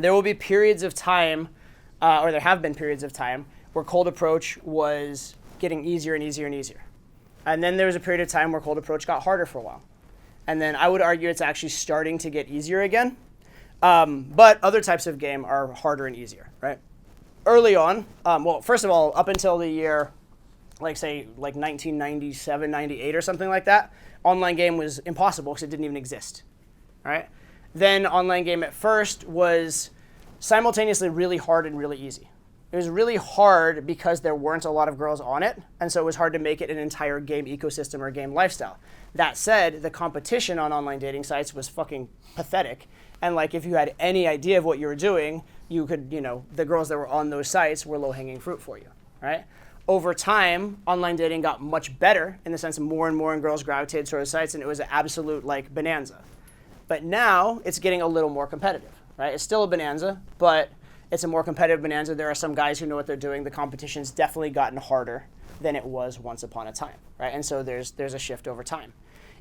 There will be periods of time, or there have been periods of time, where cold approach was getting easier and easier and easier. And then there was a period of time where cold approach got harder for a while. And then I would argue it's actually starting to get easier again. But other types of game are harder and easier, right? Early on, well, first of all, up until the year, like 1997, 98 or something like that, online game was impossible because it didn't even exist, right? Then online game at first was simultaneously really hard and really easy. It was really hard because there weren't a lot of girls on it, and so it was hard to make it an entire game ecosystem or game lifestyle. That said, the competition on online dating sites was fucking pathetic, and like if you had any idea of what you were doing, you could, the girls that were on those sites were low-hanging fruit for you, right? Over time, online dating got much better in the sense of more and more girls gravitated towards sites, and it was an absolute bonanza. But now it's getting a little more competitive, right? It's still a bonanza, but it's a more competitive bonanza. There are some guys who know what they're doing. The competition's definitely gotten harder than it was once upon a time, right? And so there's a shift over time.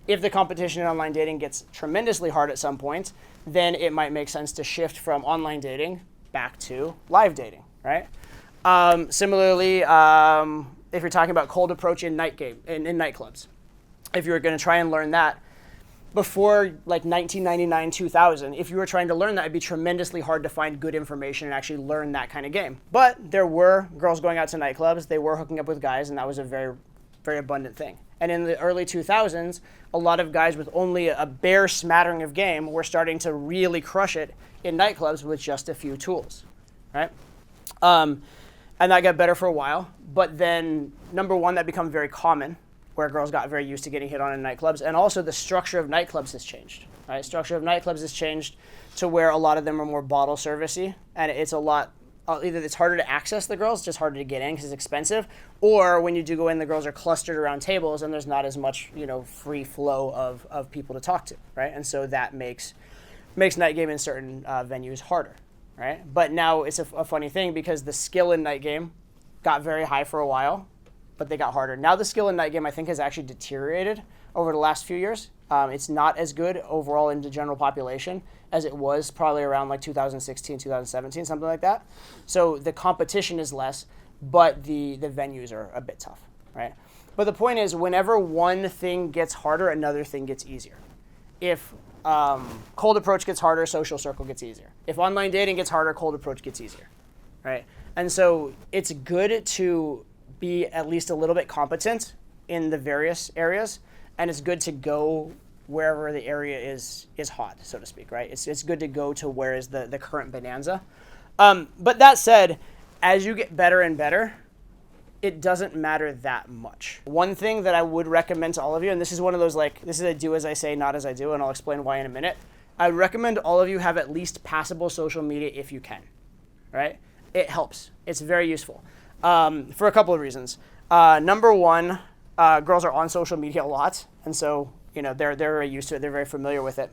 If the competition in online dating gets tremendously hard at some point, then it might make sense to shift from online dating back to live dating, right? Similarly, if you're talking about cold approach in nightclubs, if you were going to try and learn that, before 1999, 2000, if you were trying to learn that, it'd be tremendously hard to find good information and actually learn that kind of game. But there were girls going out to nightclubs, they were hooking up with guys, and that was a very, very abundant thing. And in the early 2000s, a lot of guys with only a bare smattering of game were starting to really crush it in nightclubs with just a few tools, right? And that got better for a while. But then, number one, that became very common, where girls got very used to getting hit on in nightclubs. And also the structure of nightclubs has changed, right? Structure of nightclubs has changed to where a lot of them are more bottle servicey, and it's a lot, either it's harder to access the girls, just harder to get in because it's expensive, or when you do go in, the girls are clustered around tables and there's not as much, free flow of people to talk to, right? And so that makes night game in certain venues harder, right? But now it's a funny thing because the skill in night game got very high for a while, but they got harder. Now the skill in night game, I think, has actually deteriorated over the last few years. It's not as good overall in the general population as it was probably around 2016, 2017, something like that. So the competition is less, but the venues are a bit tough, right? But the point is, whenever one thing gets harder, another thing gets easier. If cold approach gets harder, social circle gets easier. If online dating gets harder, cold approach gets easier, right? And so it's good to be at least a little bit competent in the various areas, and it's good to go wherever the area is hot, so to speak, right? It's good to go to where is the current bonanza. But that said, as you get better and better, it doesn't matter that much. One thing that I would recommend to all of you, and this is one of those this is a do as I say, not as I do, and I'll explain why in a minute. I would recommend all of you have at least passable social media if you can, right? It helps. It's very useful. For a couple of reasons. Number one, girls are on social media a lot, and so they're very used to it. They're very familiar with it.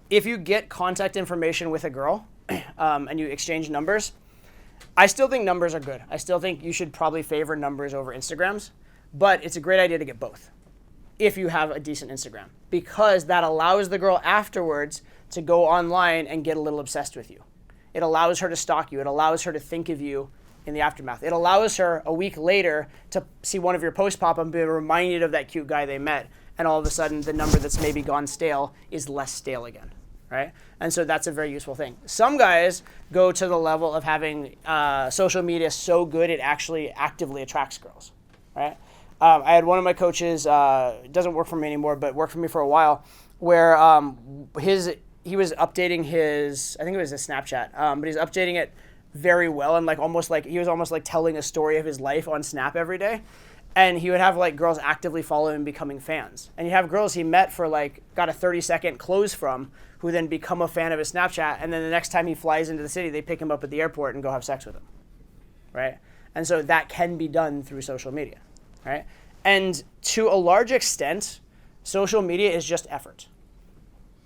If you get contact information with a girl and you exchange numbers, I still think numbers are good. I still think you should probably favor numbers over Instagrams, but it's a great idea to get both if you have a decent Instagram, because that allows the girl afterwards to go online and get a little obsessed with you. It allows her to stalk you. It allows her to think of you in the aftermath. It allows her a week later to see one of your posts pop up and be reminded of that cute guy they met, and all of a sudden the number that's maybe gone stale is less stale again, right? And so that's a very useful thing. Some guys go to the level of having social media so good it actually actively attracts girls, right? I had one of my coaches, doesn't work for me anymore, but worked for me for a while, where he was updating his, I think it was his Snapchat, but he's updating it very well, and he was almost like telling a story of his life on Snap every day. And he would have girls actively follow him and becoming fans. And you have girls he met for got a 30-second close from, who then become a fan of his Snapchat, and then the next time he flies into the city, they pick him up at the airport and go have sex with him, right? And so that can be done through social media, right? And to a large extent, social media is just effort,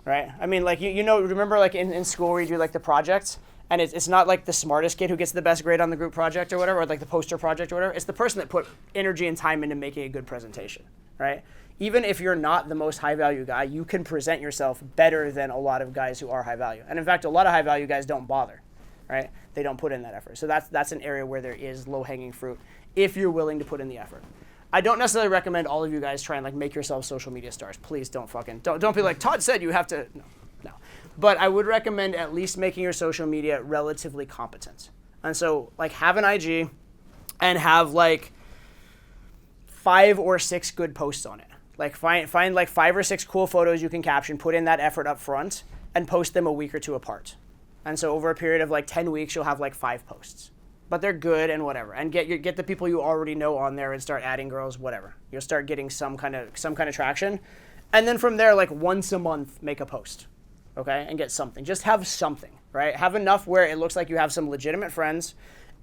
right? I mean, remember in school where you do the projects, And it's not like the smartest kid who gets the best grade on the group project or whatever, or like the poster project or whatever. It's the person that put energy and time into making a good presentation, right? Even if you're not the most high value guy, you can present yourself better than a lot of guys who are high value. And in fact, a lot of high value guys don't bother, right? They don't put in that effort. So that's an area where there is low hanging fruit if you're willing to put in the effort. I don't necessarily recommend all of you guys try and like make yourselves social media stars. Please don't be like, Todd said you have to. No. But I would recommend at least making your social media relatively competent. And so like have an IG and have like 5 or 6 good posts on it. Like find like 5 or 6 cool photos you can caption, put in that effort up front, and post them a week or two apart. And so over a period of like 10 weeks, you'll have like 5 posts. But they're good and whatever. And get the people you already know on there and start adding girls, whatever. You'll start getting some kind of traction. And then from there, like once a month, make a post. Okay? And get something. Just have something, right? Have enough where it looks like you have some legitimate friends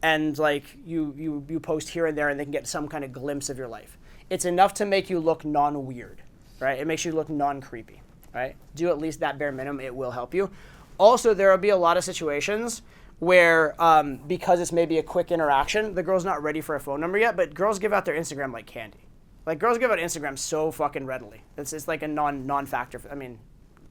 and like you post here and there and they can get some kind of glimpse of your life. It's enough to make you look non-weird, right? It makes you look non-creepy, right? Do at least that bare minimum. It will help you. Also, there will be a lot of situations where because it's maybe a quick interaction, the girl's not ready for a phone number yet, but girls give out their Instagram like candy. Like girls give out Instagram so fucking readily. It's like a non-factor. I mean,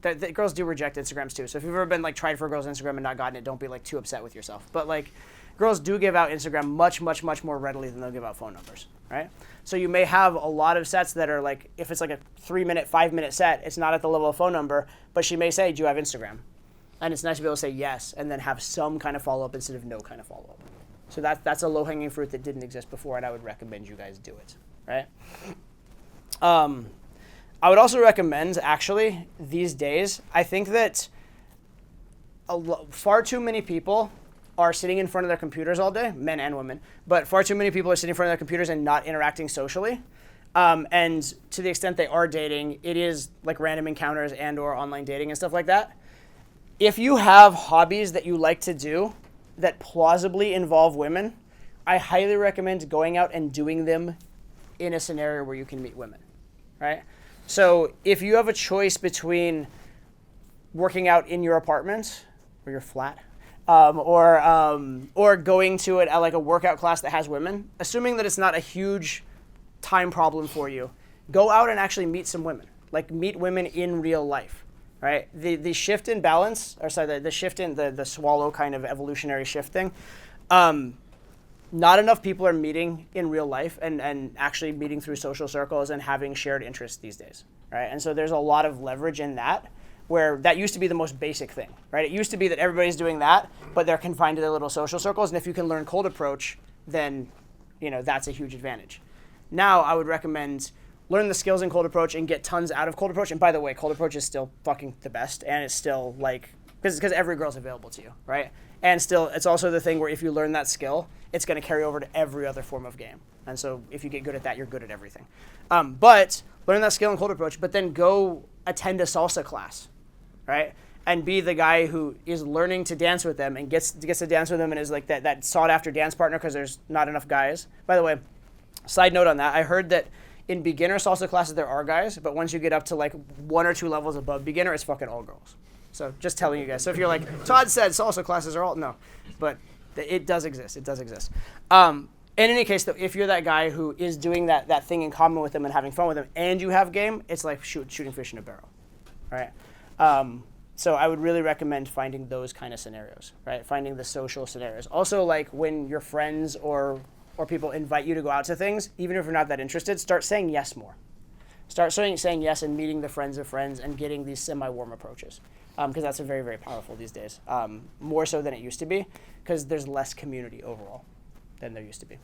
the girls do reject Instagrams too. So if you've ever been like tried for a girl's Instagram and not gotten it, don't be like too upset with yourself. But like girls do give out Instagram much more readily than they'll give out phone numbers, right? So you may have a lot of sets that are like, if it's like a 3-minute, 5-minute set, it's not at the level of phone number, but she may say, do you have Instagram? And it's nice to be able to say yes and then have some kind of follow-up instead of no kind of follow-up. So that's a low-hanging fruit that didn't exist before, and I would recommend you guys do it, right? I would also recommend, actually, these days, I think that far too many people are sitting in front of their computers all day, men and women, but far too many people are sitting in front of their computers and not interacting socially. And to the extent they are dating, it is like random encounters and or online dating and stuff like that. If you have hobbies that you like to do that plausibly involve women, I highly recommend going out and doing them in a scenario where you can meet women, right? So if you have a choice between working out in your apartment or your flat, or going to it at like a workout class that has women, assuming that it's not a huge time problem for you, go out and actually meet some women, like meet women in real life. Right, the shift in balance, or sorry, the shift in the swallow kind of evolutionary shifting. Not enough people are meeting in real life and actually meeting through social circles and having shared interests these days, right? And so there's a lot of leverage in that, where that used to be the most basic thing, right? It used to be that everybody's doing that, but they're confined to their little social circles. And if you can learn cold approach, then that's a huge advantage. Now I would recommend learn the skills in cold approach and get tons out of cold approach. And by the way, cold approach is still fucking the best, and it's still like, because every girl's available to you, right? And still, it's also the thing where if you learn that skill, it's going to carry over to every other form of game. And so if you get good at that, you're good at everything. But learn that skill in cold approach, but then go attend a salsa class, right? And be the guy who is learning to dance with them and gets to dance with them and is like that sought after dance partner because there's not enough guys. By the way, side note on that, I heard that in beginner salsa classes, there are guys, but once you get up to like 1 or 2 levels above beginner, it's fucking all girls. So just telling you guys. So if you're like, Todd said salsa classes are all, no, but it does exist. It does exist. In any case, though, if you're that guy who is doing that thing in common with them and having fun with them, and you have game, it's like shooting fish in a barrel, right? So I would really recommend finding those kind of scenarios, right? Finding the social scenarios. Also, like when your friends or people invite you to go out to things, even if you're not that interested, start saying yes more. Start saying yes and meeting the friends of friends and getting these semi-warm approaches. Because that's very, very powerful these days. More so than it used to be, because there's less community overall than there used to be.